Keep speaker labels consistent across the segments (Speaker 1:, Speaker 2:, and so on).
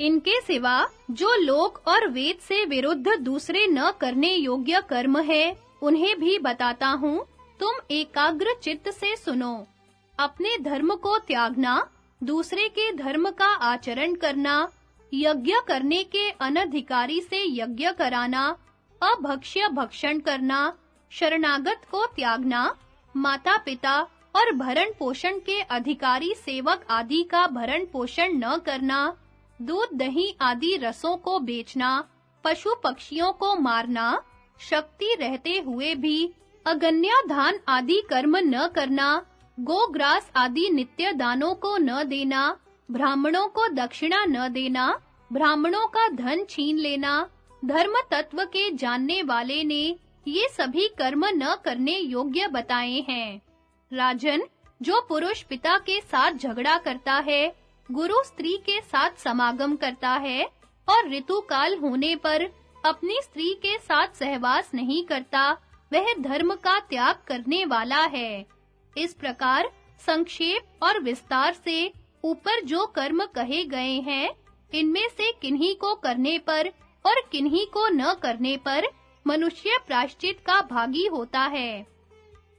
Speaker 1: इनके सिवा जो लोक और वेद से विरुद्ध दूसरे न करने योग्य कर्म है, उन्हें भी बताता हूँ। तुम एकाग्र चित्त से सुनो। अपने धर्म को त्यागना, दूसरे के धर्म का आचरण करना, यज्ञ करने के अनधिकारी से यज्ञ कराना, अभक्ष्य भक्षण करना, शरणागत को त्यागना, माता-पिता और भरण पोषण के अधिकारी सेवक आदि का भरण पोषण न करना, दूध दही आदि रसों को बेचना, पशु पक्षियों को मारना, शक्ति रहते हुए भी अगन्या दान आदि कर्म न करना, गोग्रास आदि नित्य दानों को न देना, ब्राह्मणों को दक्षिणा न देना, ब्राह्मणों का धन छीन लेना, धर्म तत्व के जानने वाले ने ये सभी कर्म न करने योग्य बताए हैं। राजन, जो पुरुष पिता के साथ झगड़ा करता है, गुरु स्त्री के साथ समागम करता है और ऋतुकाल होने पर अपनी स्त्री के साथ सहवास नहीं करता, वह धर्म का त्याग करने वाला है। इस प्रकार संक्षेप और विस्तार से ऊपर जो कर्म कहे गए हैं, इनमें से किन्हीं को करने पर और किन्हीं को न करने पर मनुष्य प्रायश्चित का भागी होता है।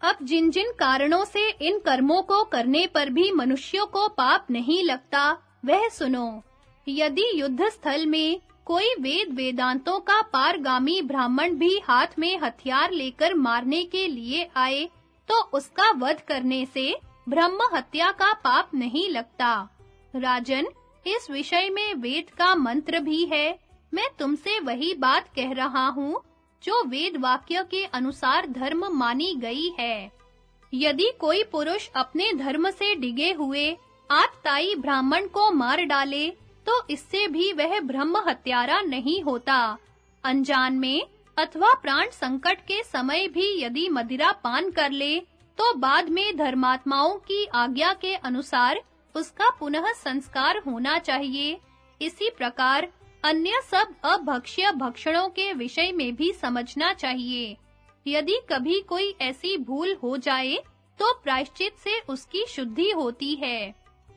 Speaker 1: अब जिन-जिन कारणों से इन कर्मों को करने पर भी मनुष्यों को पाप नहीं लगता, वह सुनो। यदि युद्ध स्थल में कोई वेद वेदांतों का पारगामी ब्राह्मण भी हाथ में हथियार लेकर मारने के लिए आए, तो उसका वध करने से ब्रह्म हत्या का पाप नहीं लगता। राजन, इस विषय में वेद का मंत्र भी है। मैं तुमसे वही बात कह रहा हूँ जो वेद वाक्य के अनुसार धर्म मानी गई है। यदि कोई पुरुष अपने धर्म से डिगे हुए आतताई ब्राह्मण को मार डाले, तो इससे भी वह ब्रह्म हत्यारा नहीं होता। अनजान में अथवा प्राण संकट के समय भी यदि मदिरा पान कर ले, तो बाद में धर्मात्माओं की आज्ञा के अनुसार उसका पुनः संस्कार होना चाहिए। इसी प्रकार अन्य सब अभक्ष्य भक्षणों के विषय में भी समझना चाहिए। यदि कभी कोई ऐसी भूल हो जाए, तो प्रायश्चित से उसकी शुद्धि होती है।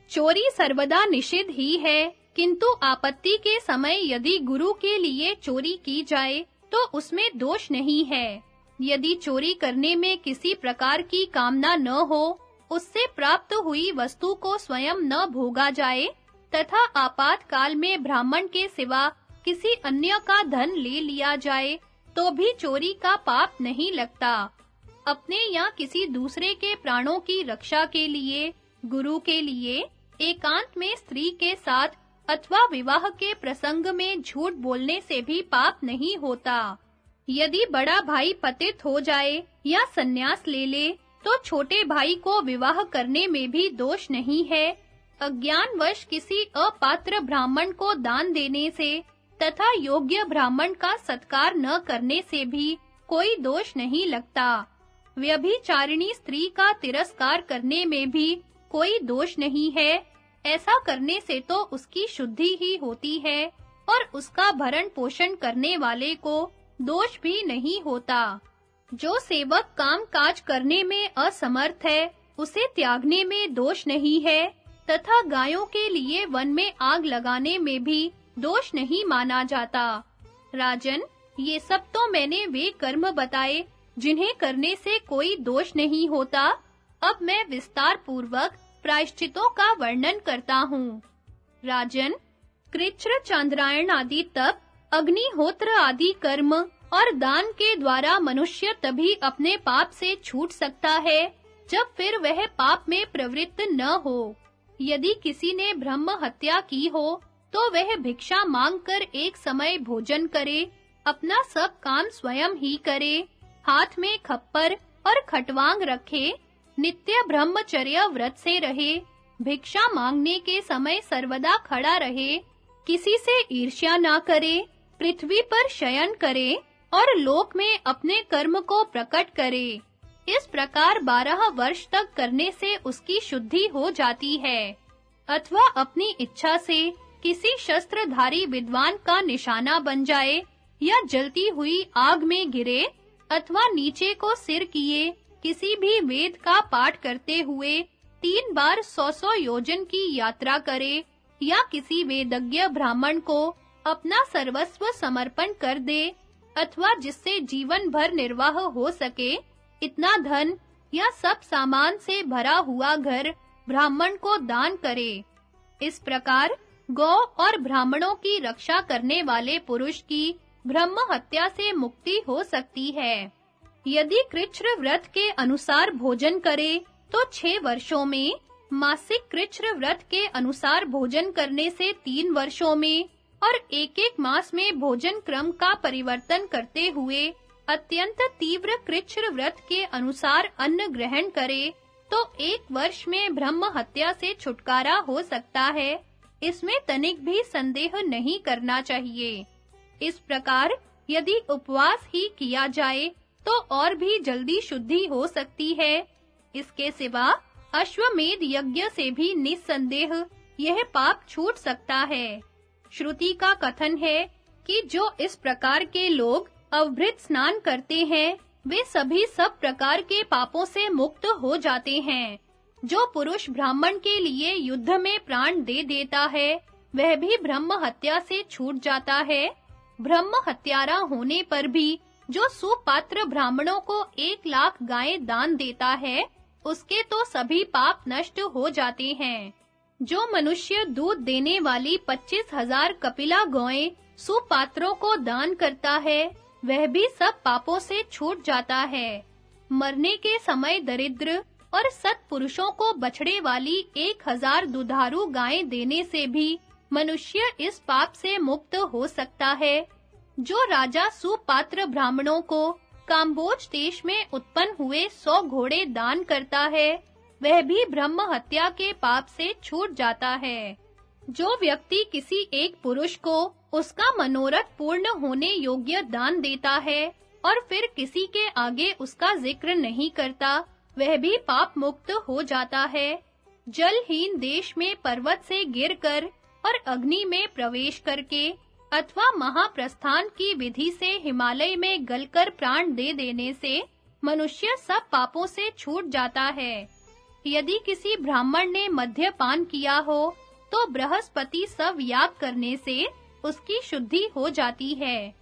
Speaker 1: चोरी सर्वदा निषिद्ध ही है, किंतु आपत्ति के समय यदि गुरु के लिए चोरी की जाए, तो उसमें दोष नहीं है। यदि चोरी करने में किसी प्रकार की कामना न हो, उससे प्राप्त हुई वस्तु को स्वयं न भोगा जाए, तथा आपातकाल में ब्राह्मण के सिवा किसी अन्य का धन ले लिया जाए, तो भी चोरी का पाप नहीं लगता। अपने या किसी दूसरे के प्राणों की रक्षा के लिए, गुरु के लिए, एकांत में स्त्री के साथ अथवा विवाह के प्रसंग में झूठ बोलने से भी पाप नहीं होता। यदि बड़ा भाई पतित हो जाए या संन्यास ले ले, तो छोटे भाई को विवाह करने में भी दोष नहीं है। अज्ञानवश किसी अपात्र ब्राह्मण को दान देने से तथा योग्य ब्राह्मण का सत्कार न करने से भी कोई दोष नहीं लगता। व्यभिचारिणी स्त्री का तिरस्कार करने में भी कोई दोष नहीं है। ऐसा करने से तो उसकी शुद्धि ही होती है और उसका भरण पोषण करने वाले को दोष भी नहीं होता। जो सेवक काम-काज करने में असमर्थ है, उसे त्यागने में दोष नहीं है, तथा गायों के लिए वन में आग लगाने में भी दोष नहीं माना जाता। राजन, ये सब तो मैंने वे कर्म बताए जिन्हें करने से कोई दोष नहीं होता। अब मैं विस्तार पूर्वक प्रायश्चितों का वर्णन करता हूँ। राजन, कृच्छ्र चांद्रायण आदि तप, अग्निहोत्र आदि कर्म और दान के द्वारा मनुष्य तभी अपने पाप से छूट सकता है जब फिर वह पाप में प्रवृत्त न हो। यदि किसी ने ब्रह्म हत्या की हो, तो वह भिक्षा मांगकर एक समय भोजन करे, अपना सब काम स्वयं ही करे, हाथ में खप्पर और खटवांग रखे, नित्य ब्रह्मचर्य व्रत से रहे, भिक्षा मांगने के समय सर्वदा खड़ा रहे, किसी से ईर्ष्या ना करे, पृथ्वी पर शयन करे और लोक में अपने कर्म को प्रकट करे। इस प्रकार 12 वर्ष तक करने से उसकी शुद्धि हो जाती है। अथवा अपनी इच्छा से किसी शस्त्रधारी विद्वान का निशाना बन जाए या जलती हुई आग में गिरे, अथवा नीचे को सिर किए किसी भी वेद का पाठ करते हुए 3 बार 100 योजन की यात्रा करे, या किसी वेदज्ञ ब्राह्मण को अपना सर्वस्व समर्पण कर दे अथवा जिससे जीवन भर निर्वाह हो सके इतना धन या सब सामान से भरा हुआ घर ब्राह्मण को दान करे। इस प्रकार गौ और ब्राह्मणों की रक्षा करने वाले पुरुष की ब्रह्म हत्या से मुक्ति हो सकती है। यदि कृच्छ्र व्रत के अनुसार भोजन करे तो 6 वर्षों में, मासिक कृच्छ्र व्रत के अनुसार भोजन करने से 3 वर्षों में और एक-एक मास में भोजन क्रम का परिवर्तन करते हुए अत्यंत तीव्र कृच्छ्र व्रत के अनुसार अन्न ग्रहण करे तो 1 वर्ष में ब्रह्म हत्या से छुटकारा हो सकता है। इसमें तनिक भी संदेह नहीं करना चाहिए। इस प्रकार यदि उपवास ही किया जाए तो और भी जल्दी शुद्धि हो सकती है। इसके सिवा अश्वमेध यज्ञ से भी निस्संदेह यह पाप छूट सकता है। श्रुति का कथन है कि जो इस प्रकार के लोग अवभृत स्नान करते हैं वे सभी सब प्रकार के पापों से मुक्त हो जाते हैं। जो पुरुष ब्राह्मण के लिए युद्ध में प्राण दे देता है वह भी ब्रह्म हत्या से छूट जाता है। ब्रह्म हत्यारा होने पर भी जो सुपात्र ब्राह्मणों को 1 लाख गायें दान देता है उसके तो सभी पाप नष्ट हो जाते हैं। जो मनुष्य दूध देने वाली 25,000 कपिला गौएं सुपात्रों को दान करता है वह भी सब पापों से छूट जाता है। मरने के समय दरिद्र और सत्पुरुषों को बछड़े वाली 1000 दुधारू गायें देने से भी मनुष्य इस पाप से मुक्त हो सकता है। जो राजा सुपात्र ब्राह्मणों को काम्बोज देश में उत्पन्न हुए 100 घोड़े दान करता है वह भी ब्रह्म हत्या के पाप से छूट जाता है। जो व्यक्ति किसी एक पुरुष को उसका मनोरथ पूर्ण होने योग्य दान देता है और फिर किसी के आगे उसका जिक्र नहीं करता वह भी पाप मुक्त हो जाता है। जलहीन देश में पर्वत से गिरकर और अग्नि में प्रवेश करके अथवा महाप्रस्थान की विधि से हिमालय में गलकर प्राण दे देने से मनुष्य सब पापों से छूट जाता है। यदि किसी ब्राह्मण ने मद्यपान किया हो तो बृहस्पति सब याग करने से उसकी शुद्धि हो जाती है।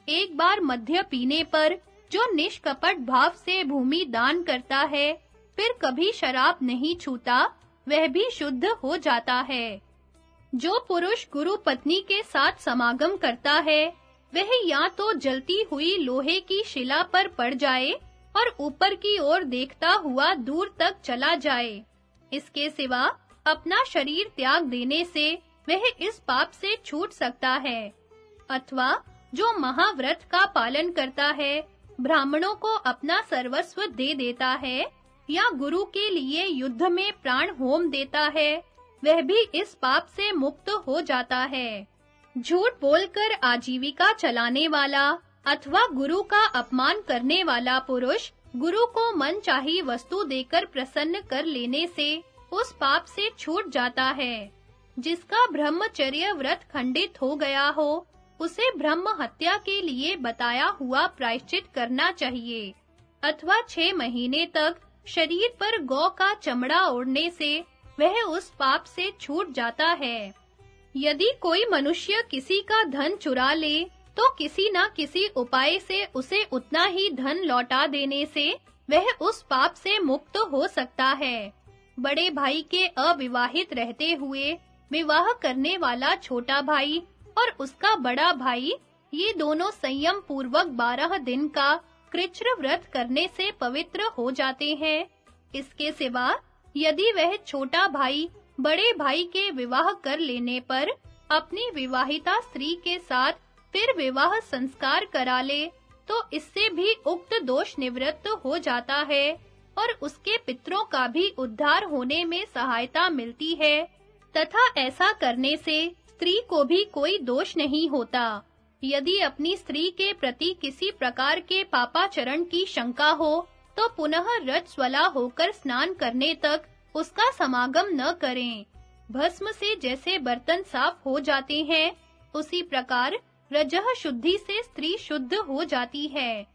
Speaker 1: एक बार मद्य पीने पर जो निष्कपट भाव से भूमि दान करता है फिर कभी शराब नहीं छूता वह भी शुद्ध हो जाता है। जो पुरुष गुरु पत्नी के साथ समागम करता है वह या तो जलती हुई लोहे की शिला पर पड़ जाए और ऊपर की ओर देखता हुआ दूर तक चला जाए। इसके सिवा अपना शरीर त्याग देने से वह इस पाप से छूट सकता है। अथवा जो महाव्रत का पालन करता है ब्राह्मणों को अपना सर्वस्व दे देता है या गुरु के लिए युद्ध में प्राण होम देता है वह भी इस पाप से मुक्त हो जाता है। झूठ बोलकर आजीविका चलाने वाला अथवा गुरु का अपमान करने वाला पुरुष गुरु को मनचाही वस्तु देकर प्रसन्न कर लेने से उस पाप से छूट जाता है। जिसका ब्रह्मचर्य व्रत खंडित हो गया हो उसे ब्रह्म हत्या के लिए बताया हुआ प्रायश्चित करना चाहिए। अथवा 6 महीने तक शरीर पर गौ का चमड़ा ओढ़ने से वह उस पाप से छूट जाता है। यदि कोई मनुष्य किसी का धन चुरा ले तो किसी न किसी उपाय से उसे उतना ही धन लौटा देने से वह उस पाप से मुक्त हो सकता है। बड़े भाई के अविवाहित रहते हुए विवाह करने वाला छोटा भाई और उसका बड़ा भाई ये दोनों संयम पूर्वक 12 दिन का कृच्छ्र व्रत करने से पवित्र हो जाते हैं। इसके सिवा यदि वह छोटा भाई बड़े भाई के विवाह कर लेने पर अपनी विवाहिता स्त्री के साथ फिर विवाह संस्कार करा ले तो इससे भी उक्त दोष निवृत्त हो जाता है और उसके पितरों का भी उद्धार होने में सहायता मिलती है तथा ऐसा करने से स्त्री को भी कोई दोष नहीं होता। यदि अपनी स्त्री के प्रति किसी प्रकार के पापाचरण की शंका हो तो पुनः रजस्वला होकर स्नान करने तक उसका समागम न करें। भस्म से जैसे बर्तन साफ हो जाते हैं उसी प्रकार रजः शुद्धि से स्त्री शुद्ध हो जाती है।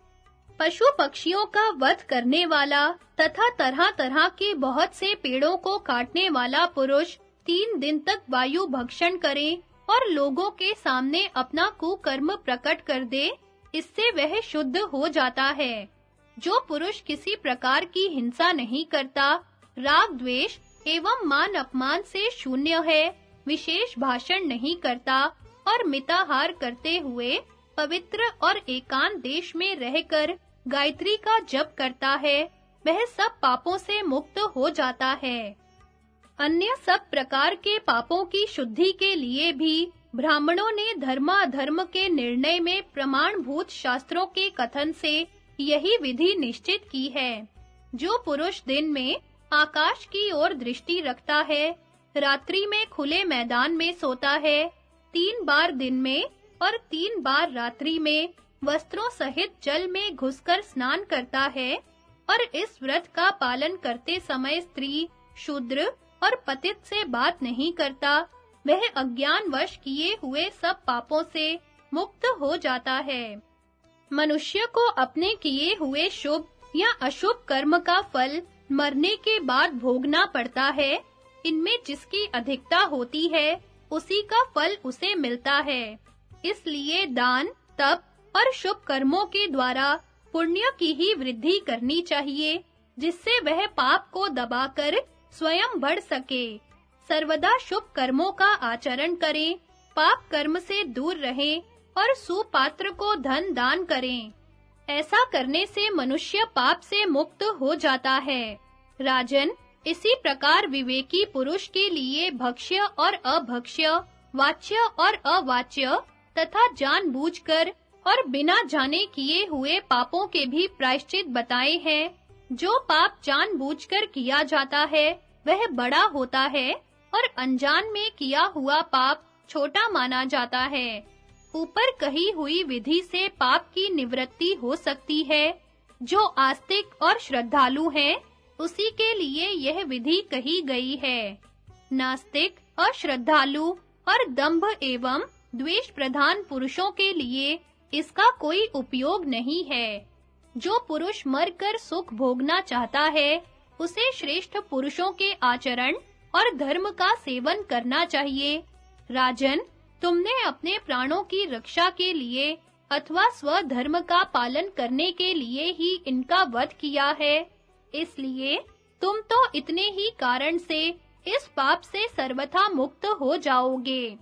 Speaker 1: पशु पक्षियों का वध करने वाला तथा तरह-तरह के बहुत से पेड़ों को काटने वाला पुरुष 3 दिन तक वायु भक्षण करे और लोगों के सामने अपना कुकर्म प्रकट कर दे, इससे वह शुद्ध हो जाता है। जो पुरुष किसी प्रकार की हिंसा नहीं करता, राग द्वेष एवं मान अपमान से शून्य है, विशेष भाषण नहीं करता और मिताहार करते हुए पवित्र और एकांत देश में रहकर गायत्री का जप करता है, वह सब पापों से मुक्त हो जाता है। अन्य सब प्रकार के पापों की शुद्धि के लिए भी ब्राह्मणों ने धर्माधर्म के निर्णय में प्रमाणभूत शास्त्रों के कथन से यही विधि निश्चित की है। जो पुरुष दिन में आकाश की ओर दृष्टि रखता है, रात्रि में खुले मैदान में सोता है, 3 बार दिन में और 3 बार रात्रि में वस्त्रों सहित जल में घुसकर स्नान करता है और इस व्रत का पालन करते समय स्त्री, शूद्र और पतित से बात नहीं करता, वह अज्ञानवश किए हुए सब पापों से मुक्त हो जाता है। मनुष्य को अपने किए हुए शुभ या अशुभ कर्म का फल मरने के बाद भोगना पड़ता है। इनमें जिसकी अधिकता होती है, उसी का फल उसे मिलता है। इसलिए दान, तप और शुभ कर्मों के द्वारा पुण्य की ही वृद्धि करनी चाहिए, जिससे वह पाप को दबाकर स्वयं बढ़ सके। सर्वदा शुभ कर्मों का आचरण करें, पाप कर्म से दूर रहें और सुपात्र को धन दान करें। ऐसा करने से मनुष्य पाप से मुक्त हो जाता है। राजन, इसी प्रकार विवेकी पुरुष के लिए भक्ष्य और अभक्ष्य, वाच्य और अवाच्य तथा जानबूझकर और बिना जाने किए हुए पापों के भी प्रायश्चित बताए हैं। जो पाप जानबूझकर किया जाता है, वह बड़ा होता है और अनजान में किया हुआ पाप छोटा माना जाता है। ऊपर कही हुई विधि से पाप की निवृत्ति हो सकती है। जो आस्तिक और श्रद्धालु हैं, उसी के लिए यह विधि कही गई है। नास्तिक, अश्रद्धालु और दंभ एवं द्वेष प्रधान पुरुषों के लिए इसका कोई उपयोग नहीं है। जो पुरुष मरकर सुख भोगना चाहता है, उसे श्रेष्ठ पुरुषों के आचरण और धर्म का सेवन करना चाहिए। राजन, तुमने अपने प्राणों की रक्षा के लिए अथवा स्वधर्म का पालन करने के लिए ही इनका वध किया है। इसलिए तुम तो इतने ही कारण से इस पाप से सर्वथा मुक्त हो जाओगे।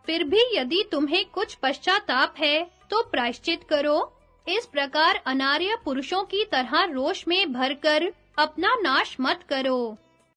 Speaker 1: फिर भी यदि तुम्हें कुछ पश्चाताप है, तो प्रायश्चित करो। इस प्रकार अनार्य पुरुषों की तरह रोष में भरकर अपना नाश मत करो।